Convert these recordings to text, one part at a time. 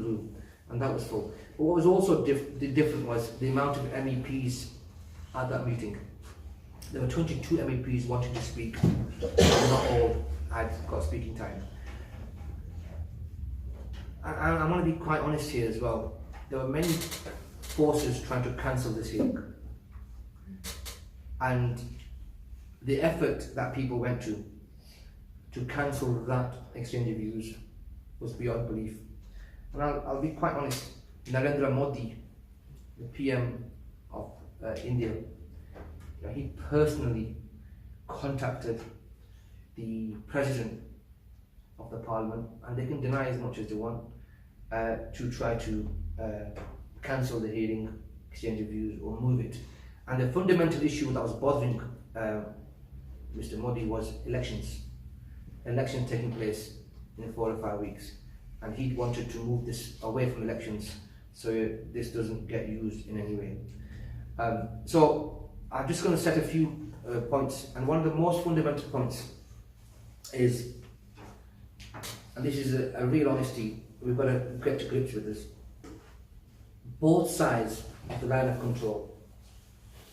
room, and that was full. But what was also different was the amount of MEPs at that meeting. There were 22 MEPs wanting to speak, and not all had got speaking time. I want to be quite honest here as well. There were many forces trying to cancel this hearing, and the effort that people went to cancel that exchange of views was beyond belief. And I'll be quite honest, Narendra Modi, the PM of India, he personally contacted the president of the parliament, and they can deny as much as they want, to try to cancel the hearing, exchange of views, or move it. And the fundamental issue that was bothering Mr. Modi was elections taking place in 4 or 5 weeks, and he wanted to move this away from elections so this doesn't get used in any way. So I'm just going to set a few points, and one of the most fundamental points is, and this is a real honesty, we've got to get to grips with this. Both sides of the line of control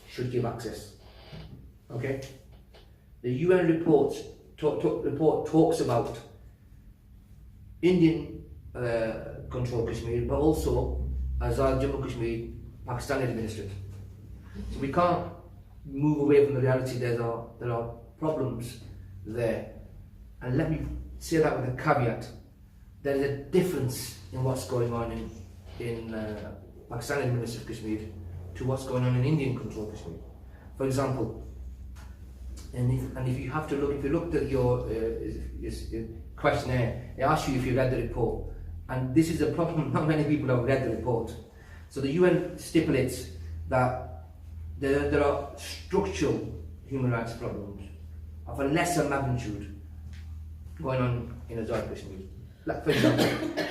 should give access. Okay? The UN report talks about Indian control Kashmir, but also Azad Jammu Kashmir, Pakistani administered. So we can't move away from the reality. There are problems there, and let me say that with a caveat. There is a difference in what's going on in Pakistani administered Kashmir to what's going on in Indian controlled Kashmir. For example, if you have to look, if you looked at your questionnaire, it asks you if you read the report, and this is a problem. Not many people have read the report. So the UN stipulates that there are structural human rights problems of a lesser magnitude going on in Azad Kashmir. Like, for example,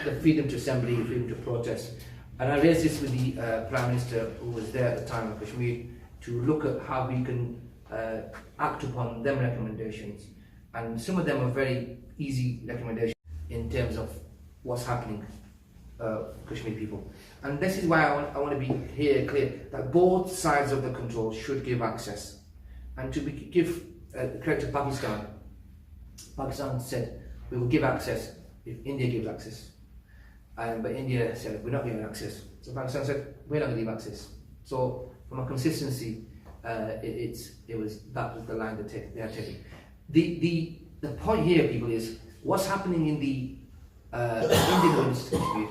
the freedom to assembly, freedom to protest. And I raised this with the Prime Minister who was there at the time of Kashmir to look at how we can act upon them recommendations. And some of them are very easy recommendations in terms of what's happening Kashmir people. And this is why I want to be here clear that both sides of the control should give access. And to give credit to Pakistan, Pakistan said we will give access if India gives access. But India said we're not giving access. So Pakistan said we're not going to give access. So from a consistency, that was the line they are taking. The point here, people, is what's happening in the Indian Kashmir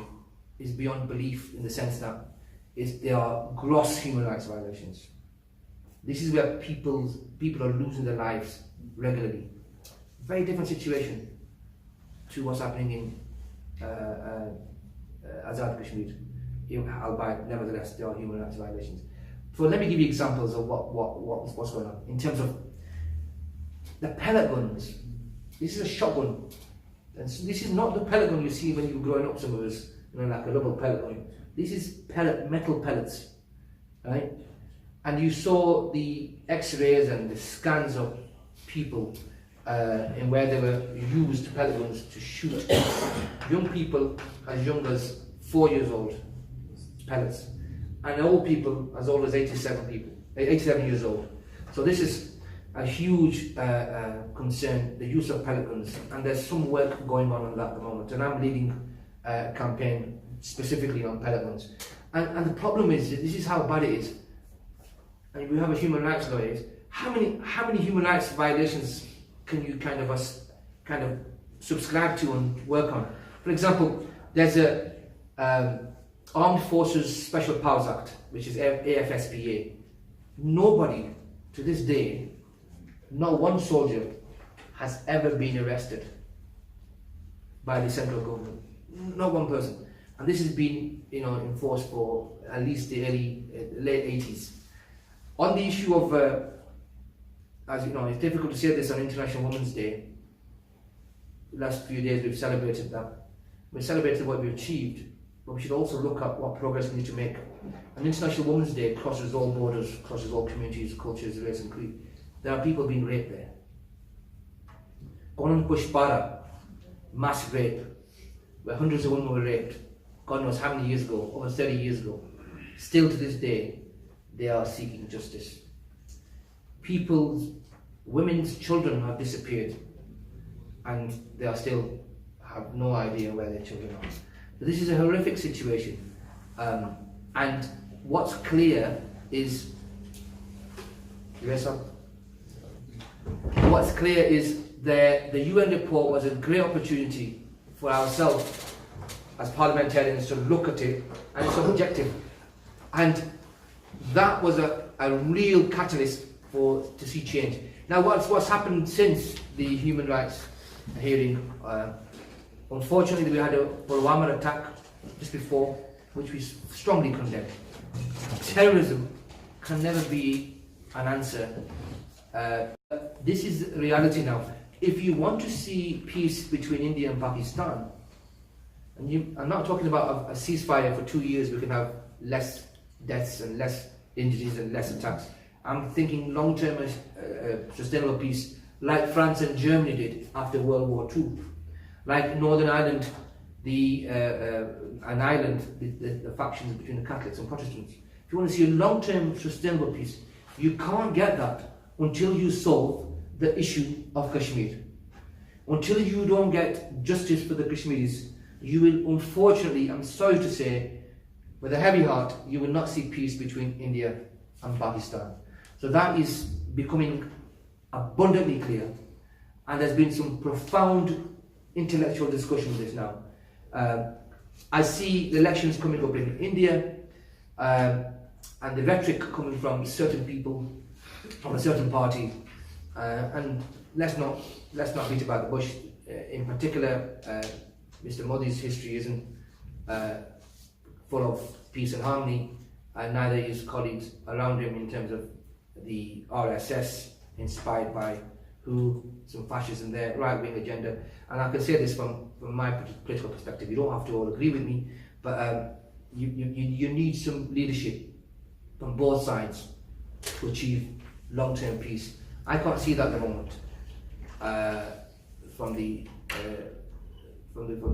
is beyond belief, in the sense that there are gross human rights violations. This is where people are losing their lives regularly. Very different situation to what's happening in Azad Kashmir. Albeit, nevertheless, there are human rights violations. So let me give you examples of what's going on in terms of the pellet guns. This is a shotgun, and so this is not the pellet gun you see when you were growing up. Some of us, like a rubber pellet gun. This is metal pellets, right? And you saw the X-rays and the scans of people in where they were used pellet guns to shoot young people as young as 4 years old, pellets, and old people as old as 87 years old. So this is a huge concern, the use of pellet guns, and there's some work going on that at the moment, and I'm leading a campaign specifically on pellet guns. And the problem is, this is how bad it is, and we have a human rights lawyer. How many human rights violations can you kind of subscribe to and work on? For example, there's a Armed Forces Special Powers Act, which is AFSPA. Nobody to this day, not one soldier, has ever been arrested by the central government. Not one person. And this has been, enforced for at least the late 80s. On the issue of, as you know, it's difficult to say this on International Women's Day. The last few days we've celebrated that. We've celebrated what we've achieved, but we should also look at what progress we need to make. And International Women's Day crosses all borders, crosses all communities, cultures, race and creed. There are people being raped there. Gonan Pushpara, mass rape, where hundreds of women were raped. God knows how many years ago, over 30 years ago. Still to this day, they are seeking justice. Women's children have disappeared, and they are still have no idea where their children are. So this is a horrific situation. And what's clear is, what's clear is the UN report was a great opportunity for ourselves as parliamentarians to look at it, and it's objective. And that was a real catalyst to see change. Now what's happened since the human rights hearing? Unfortunately, we had a Pulwama attack just before, which we strongly condemn. Terrorism can never be an answer. This is reality now. If you want to see peace between India and Pakistan, and I'm not talking about a ceasefire for 2 years, we can have less deaths and less injuries and less attacks. I'm thinking long-term sustainable peace, like France and Germany did after World War II. Like Northern Ireland, the factions between the Catholics and Protestants. If you want to see a long-term sustainable peace, you can't get that until you solve the issue of Kashmir. Until you don't get justice for the Kashmiris, you will, unfortunately, I'm sorry to say, with a heavy heart, you will not see peace between India and Pakistan. So that is becoming abundantly clear, and there's been some profound intellectual discussion on this now. I see the elections coming up in India, and the rhetoric coming from certain people from a certain party, and let's not beat about the bush. In particular, Mr. Modi's history isn't full of peace and harmony, and neither his colleagues around him in terms of the RSS, inspired by some fascism there, right-wing agenda. And I can say this from my political perspective. You don't have to all agree with me, but you need some leadership from both sides to achieve long-term peace. I can't see that at the moment from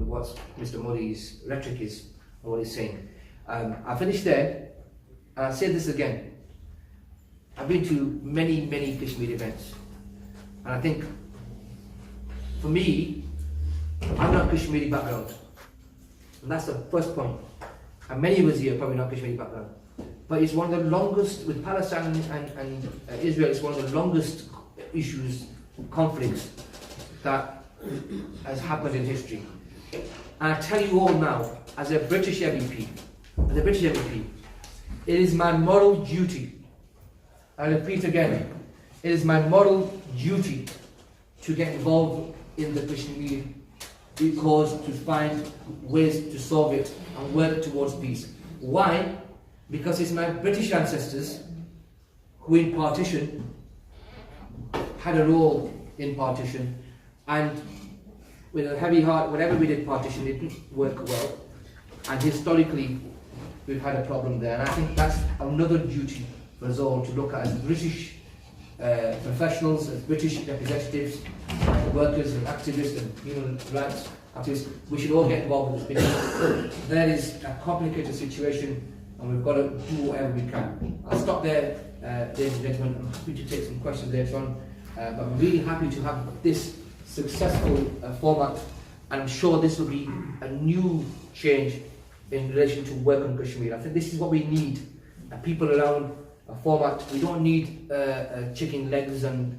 what Mr. Modi's rhetoric is and what he's saying. I finished there, and I'll say this again. I've been to many Kashmir events, and I think, for me, I'm not Kashmiri background, and that's the first point. And many of us here are probably not Kashmiri background, but it's one of the longest, with Palestine and Israel, it's one of the longest conflicts that has happened in history. And I tell you all now, as a British MEP, it is my moral duty, I repeat again, it is my moral duty to get involved in the Kashmir cause, to find ways to solve it and work towards peace. Why? Because it's my British ancestors who in partition had a role in partition, and with a heavy heart, whatever we did partition, it didn't work well, and historically we've had a problem there. And I think that's another duty for us all to look at as British professionals, as British representatives, workers and activists and human rights activists. We should all get involved with this, because there is a complicated situation and we've got to do whatever we can. I'll stop there, ladies and gentlemen. I'm happy to take some questions later on, but I'm really happy to have this successful format, and I'm sure this will be a new change in relation to work on Kashmir. I think this is what we need, people around a format. We don't need chicken legs and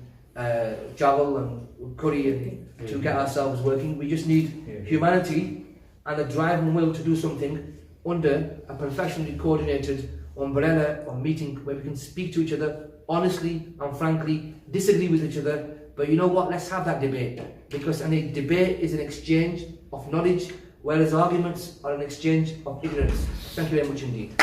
jowl and curry to get ourselves working. We just need humanity and the drive and will to do something under a professionally coordinated umbrella or meeting where we can speak to each other honestly and frankly, disagree with each other, but you know what, let's have that debate, because a debate is an exchange of knowledge, whereas arguments are an exchange of ignorance. Thank you very much indeed.